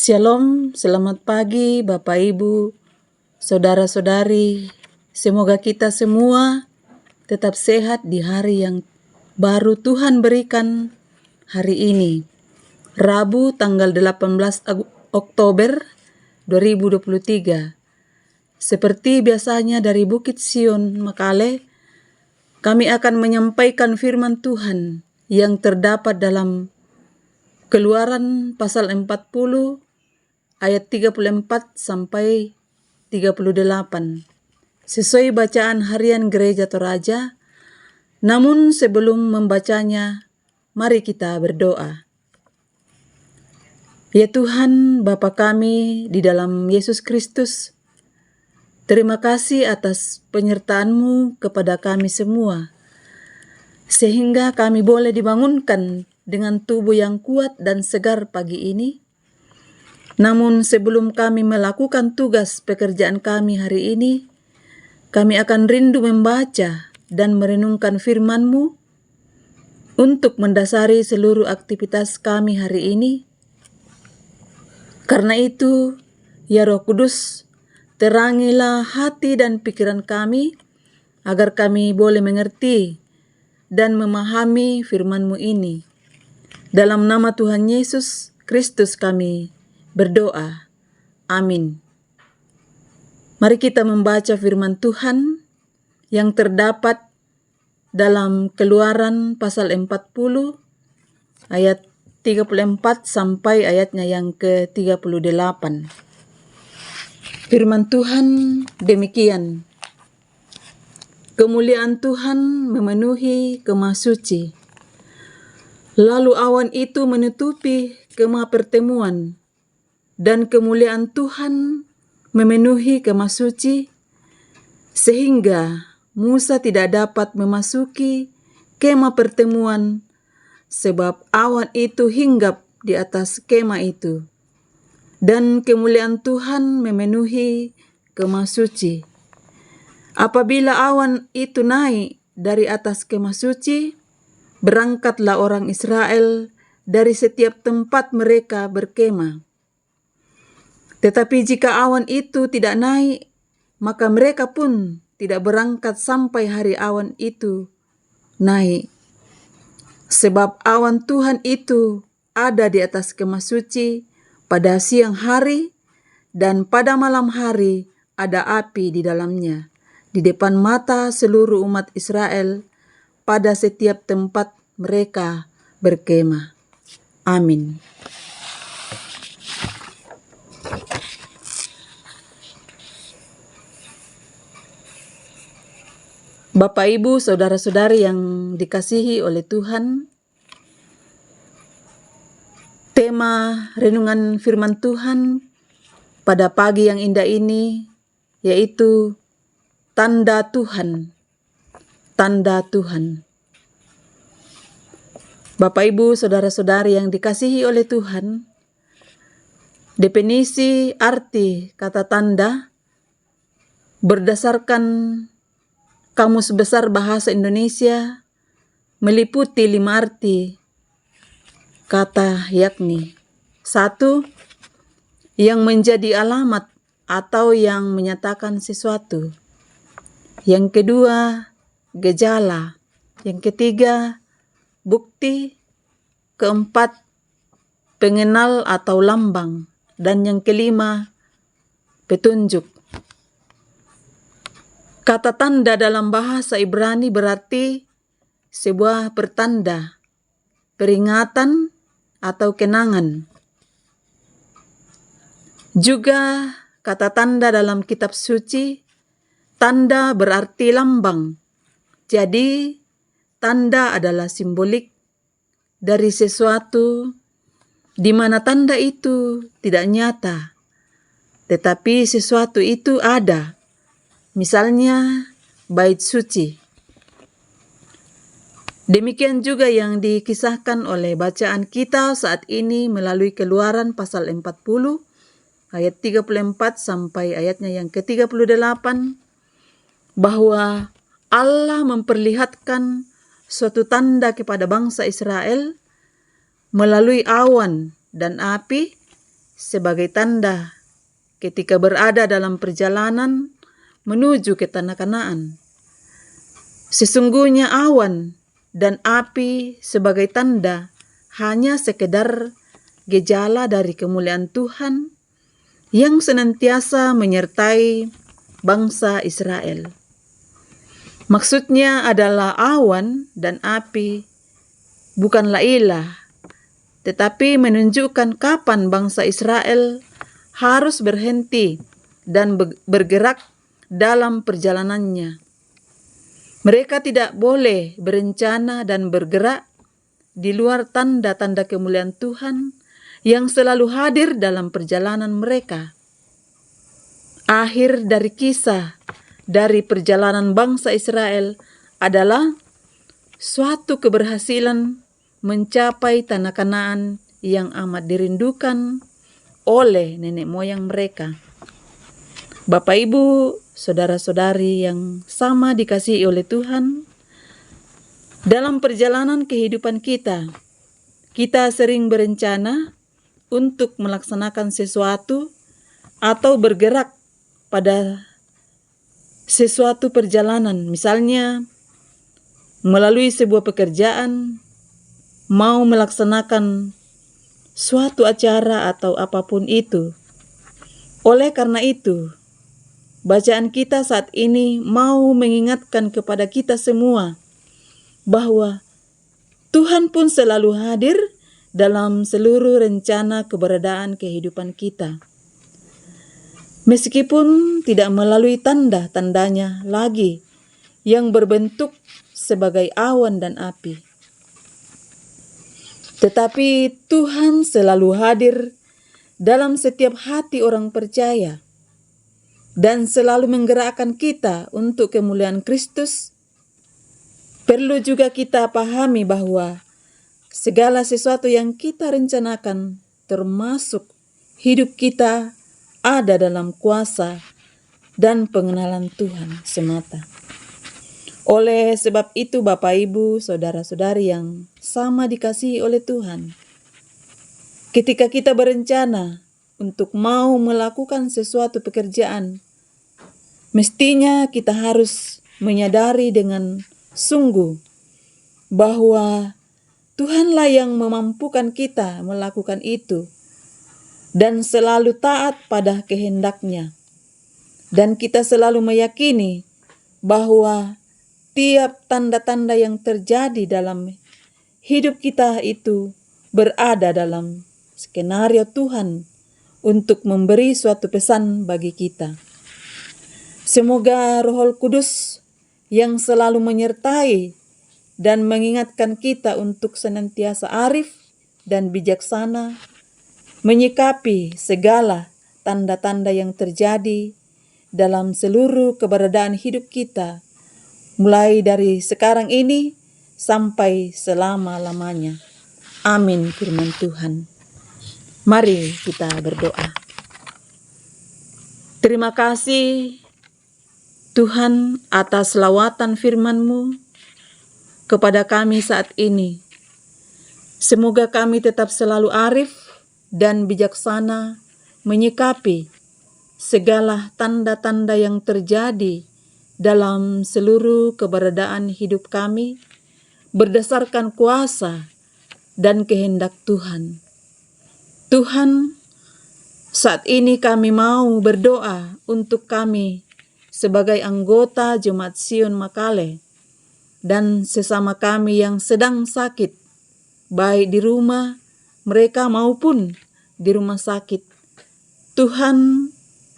Shalom, selamat pagi Bapak Ibu, saudara-saudari. Semoga kita semua tetap sehat di hari yang baru Tuhan berikan hari ini. Rabu tanggal 18 Oktober 2023. Seperti biasanya dari Bukit Sion, Makale, kami akan menyampaikan firman Tuhan yang terdapat dalam Keluaran pasal 40 ayat 34 sampai 38. Sesuai bacaan harian Gereja Toraja. Namun sebelum membacanya, mari kita berdoa. Ya Tuhan, Bapa kami di dalam Yesus Kristus, terima kasih atas penyertaan-Mu kepada kami semua, sehingga kami boleh dibangunkan dengan tubuh yang kuat dan segar pagi ini. Namun sebelum kami melakukan tugas pekerjaan kami hari ini, kami akan rindu membaca dan merenungkan firman-Mu untuk mendasari seluruh aktivitas kami hari ini. Karena itu, ya Roh Kudus, terangilah hati dan pikiran kami, agar kami boleh mengerti dan memahami firman-Mu ini. Dalam nama Tuhan Yesus Kristus kami berdoa. Amin. Mari kita membaca firman Tuhan yang terdapat dalam Keluaran pasal 40 ayat 34 sampai ayatnya yang ke-38. Firman Tuhan demikian. Kemuliaan Tuhan memenuhi kemah suci. Lalu awan itu menutupi kemah pertemuan, dan kemuliaan Tuhan memenuhi kemah suci, sehingga Musa tidak dapat memasuki kemah pertemuan, sebab awan itu hinggap di atas kemah itu, dan kemuliaan Tuhan memenuhi kemah suci. Apabila awan itu naik dari atas kemah suci, berangkatlah orang Israel dari setiap tempat mereka berkemah. Tetapi jika awan itu tidak naik, maka mereka pun tidak berangkat sampai hari awan itu naik. Sebab awan Tuhan itu ada di atas kemah suci pada siang hari, dan pada malam hari ada api di dalamnya, di depan mata seluruh umat Israel pada setiap tempat mereka berkemah. Amin. Bapak, Ibu, saudara-saudari yang dikasihi oleh Tuhan, tema renungan firman Tuhan pada pagi yang indah ini yaitu tanda Tuhan. Tanda Tuhan. Bapak, Ibu, saudara-saudari yang dikasihi oleh Tuhan, definisi arti kata tanda berdasarkan Kamus Besar Bahasa Indonesia meliputi 5 arti kata, yakni 1. Yang menjadi alamat atau yang menyatakan sesuatu. Yang kedua, gejala. Yang ketiga, bukti. Keempat, pengenal atau lambang. Dan yang kelima, petunjuk. Kata tanda dalam bahasa Ibrani berarti sebuah pertanda, peringatan, atau kenangan. Juga kata tanda dalam kitab suci, tanda berarti lambang. Jadi, tanda adalah simbolik dari sesuatu di mana tanda itu tidak nyata, tetapi sesuatu itu ada. Misalnya, bait suci. Demikian juga yang dikisahkan oleh bacaan kita saat ini melalui Keluaran pasal 40 ayat 34 sampai ayatnya yang ke-38, bahwa Allah memperlihatkan suatu tanda kepada bangsa Israel melalui awan dan api sebagai tanda ketika berada dalam perjalanan menuju ke tanah Kanaan. Sesungguhnya awan dan api sebagai tanda hanya sekedar gejala dari kemuliaan Tuhan yang senantiasa menyertai bangsa Israel. Maksudnya adalah awan dan api bukanlah ilah, tetapi menunjukkan kapan bangsa Israel harus berhenti dan bergerak dalam perjalanannya. Mereka tidak boleh berencana dan bergerak di luar tanda-tanda kemuliaan Tuhan yang selalu hadir dalam perjalanan mereka. Akhir dari kisah dari perjalanan bangsa Israel adalah suatu keberhasilan mencapai tanah Kanaan yang amat dirindukan oleh nenek moyang mereka. Bapak, Ibu, saudara-saudari yang sama dikasihi oleh Tuhan, dalam perjalanan kehidupan kita sering berencana untuk melaksanakan sesuatu atau bergerak pada sesuatu perjalanan, misalnya melalui sebuah pekerjaan, mau melaksanakan suatu acara atau apapun itu. Oleh karena itu, bacaan kita saat ini mau mengingatkan kepada kita semua bahwa Tuhan pun selalu hadir dalam seluruh rencana keberadaan kehidupan kita. Meskipun tidak melalui tanda-tandanya lagi yang berbentuk sebagai awan dan api. Tetapi Tuhan selalu hadir dalam setiap hati orang percaya dan selalu menggerakkan kita untuk kemuliaan Kristus. Perlu juga kita pahami bahwa segala sesuatu yang kita rencanakan, termasuk hidup kita, ada dalam kuasa dan pengenalan Tuhan semata. Oleh sebab itu, Bapak, Ibu, saudara-saudari yang sama dikasihi oleh Tuhan, ketika kita berencana untuk mau melakukan sesuatu pekerjaan, mestinya kita harus menyadari dengan sungguh bahwa Tuhanlah yang memampukan kita melakukan itu dan selalu taat pada kehendak-Nya. Dan kita selalu meyakini bahwa tiap tanda-tanda yang terjadi dalam hidup kita itu berada dalam skenario Tuhan untuk memberi suatu pesan bagi kita. Semoga Roh Kudus yang selalu menyertai dan mengingatkan kita untuk senantiasa arif dan bijaksana menyikapi segala tanda-tanda yang terjadi dalam seluruh keberadaan hidup kita, mulai dari sekarang ini sampai selama-lamanya. Amin, firman Tuhan. Mari kita berdoa. Terima kasih Tuhan atas lawatan firman-Mu kepada kami saat ini. Semoga kami tetap selalu arif dan bijaksana menyikapi segala tanda-tanda yang terjadi dalam seluruh keberadaan hidup kami berdasarkan kuasa dan kehendak Tuhan. Tuhan, saat ini kami mau berdoa untuk kami sebagai anggota Jemaat Sion Makale dan sesama kami yang sedang sakit, baik di rumah mereka maupun di rumah sakit. Tuhan,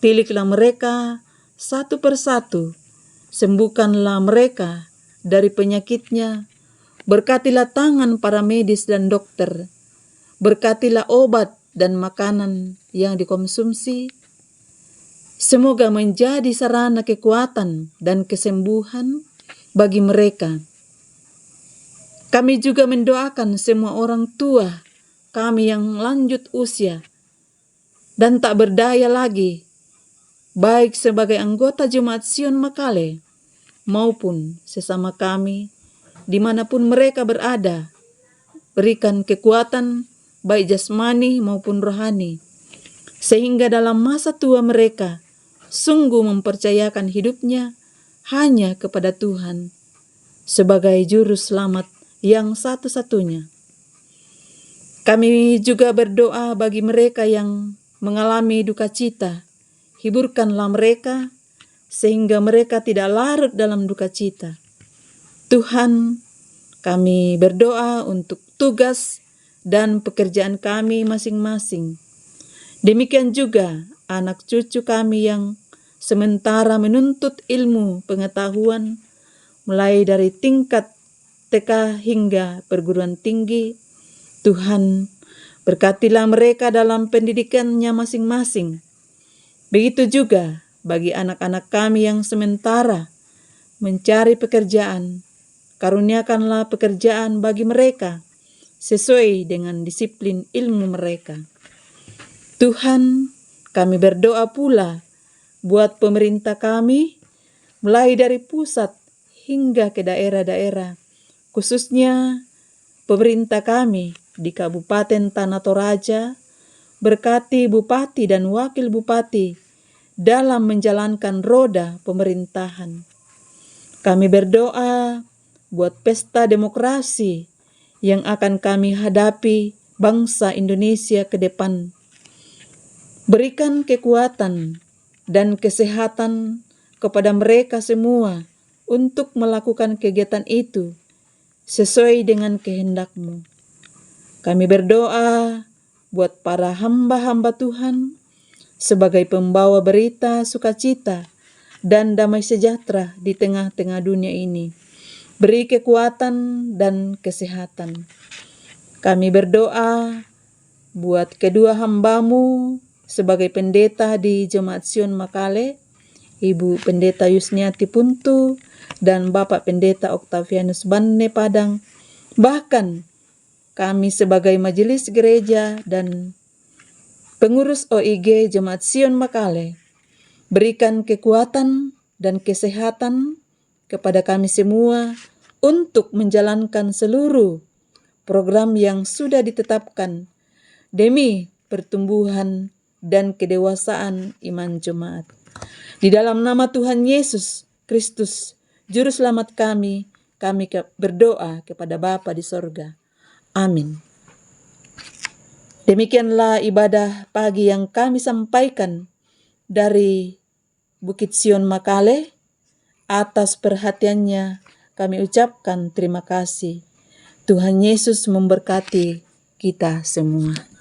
pilihlah mereka satu persatu, sembuhkanlah mereka dari penyakitnya, berkatilah tangan para medis dan dokter, berkatilah obat dan makanan yang dikonsumsi, semoga menjadi sarana kekuatan dan kesembuhan bagi mereka. Kami juga mendoakan semua orang tua kami yang lanjut usia dan tak berdaya lagi, baik sebagai anggota Jemaat Sion Makale maupun sesama kami dimanapun mereka berada. Berikan kekuatan baik jasmani maupun rohani sehingga dalam masa tua mereka sungguh mempercayakan hidupnya hanya kepada Tuhan sebagai juru selamat yang satu-satunya. Kami juga berdoa bagi mereka yang mengalami duka cita. Hiburkanlah mereka sehingga mereka tidak larut dalam duka cita. Tuhan, kami berdoa untuk tugas dan pekerjaan kami masing-masing. Demikian juga anak cucu kami yang sementara menuntut ilmu pengetahuan mulai dari tingkat TK hingga perguruan tinggi. Tuhan, berkatilah mereka dalam pendidikannya masing-masing. Begitu juga bagi anak-anak kami yang sementara mencari pekerjaan. Karuniakanlah pekerjaan bagi mereka sesuai dengan disiplin ilmu mereka. Tuhan, kami berdoa pula buat pemerintah kami, mulai dari pusat hingga ke daerah-daerah, khususnya pemerintah kami di Kabupaten Tanah Toraja. Berkati bupati dan wakil bupati dalam menjalankan roda pemerintahan. Kami berdoa buat pesta demokrasi yang akan kami hadapi bangsa Indonesia ke depan. Berikan kekuatan dan kesehatan kepada mereka semua untuk melakukan kegiatan itu sesuai dengan kehendak-Mu. Kami berdoa buat para hamba-hamba Tuhan sebagai pembawa berita sukacita dan damai sejahtera di tengah-tengah dunia ini. Beri kekuatan dan kesehatan. Kami berdoa buat kedua hamba-Mu sebagai pendeta di Jemaat Sion Makale, Ibu Pendeta Yusniati Puntu dan Bapak Pendeta Octavianus Banne Padang. Bahkan kami sebagai majelis gereja dan pengurus OIG Jemaat Sion Makale, berikan kekuatan dan kesehatan kepada kami semua untuk menjalankan seluruh program yang sudah ditetapkan demi pertumbuhan dan kedewasaan iman jemaat. Di dalam nama Tuhan Yesus Kristus, Juru Selamat kami berdoa kepada Bapa di sorga. Amin. Demikianlah ibadah pagi yang kami sampaikan dari Bukit Sion Makale. Atas perhatiannya kami ucapkan terima kasih. Tuhan Yesus memberkati kita semua.